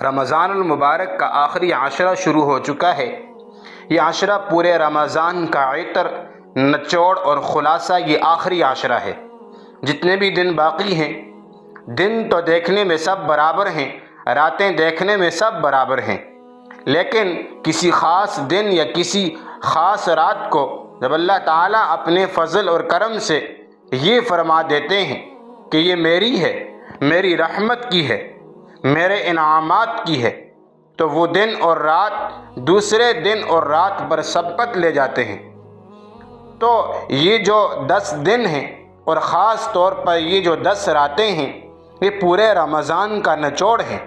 رمضان المبارک کا آخری عشرہ شروع ہو چکا ہے۔ یہ عشرہ پورے رمضان کا عطر، نچوڑ اور خلاصہ یہ آخری عشرہ ہے۔ جتنے بھی دن باقی ہیں، دن تو دیکھنے میں سب برابر ہیں، راتیں دیکھنے میں سب برابر ہیں، لیکن کسی خاص دن یا کسی خاص رات کو جب اللہ تعالیٰ اپنے فضل اور کرم سے یہ فرما دیتے ہیں کہ یہ میری ہے، میری رحمت کی ہے، میرے انعامات کی ہے، تو وہ دن اور رات دوسرے دن اور رات پر سبقت لے جاتے ہیں۔ تو یہ جو 10 دن ہیں اور خاص طور پر یہ جو 10 راتیں ہیں، یہ پورے رمضان کا نچوڑ ہے۔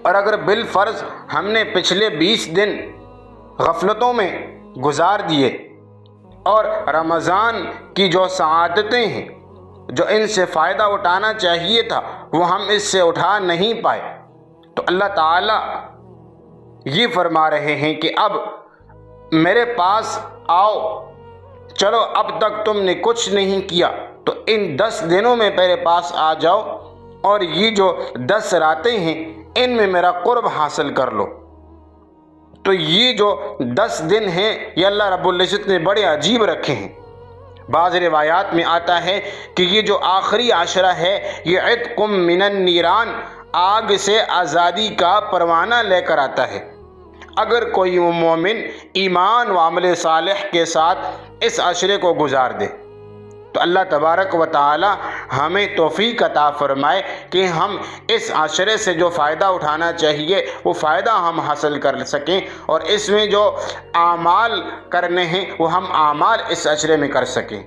اور اگر بالفرض ہم نے پچھلے 20 دن غفلتوں میں گزار دیے اور رمضان کی جو سعادتیں ہیں، جو ان سے فائدہ اٹھانا چاہیے تھا، وہ ہم اس سے اٹھا نہیں پائے، تو اللہ تعالیٰ یہ فرما رہے ہیں کہ اب میرے پاس آؤ، چلو اب تک تم نے کچھ نہیں کیا تو ان 10 دنوں میں میرے پاس آ جاؤ اور یہ جو 10 راتیں ہیں ان میں میرا قرب حاصل کر لو۔ تو یہ جو 10 دن ہیں یہ اللہ رب العزت نے بڑے عجیب رکھے ہیں۔ بعض روایات میں آتا ہے کہ یہ جو آخری عشرہ ہے یہ عتقم من النیران، آگ سے آزادی کا پروانہ لے کر آتا ہے۔ اگر کوئی مومن ایمان و عمل صالح کے ساتھ اس عشرے کو گزار دے تو اللہ تبارک و تعالی ہمیں توفیق عطا فرمائے کہ ہم اس عشرے سے جو فائدہ اٹھانا چاہیے وہ فائدہ ہم حاصل کر سکیں، اور اس میں جو اعمال کرنے ہیں وہ ہم اعمال اس عشرے میں کر سکیں۔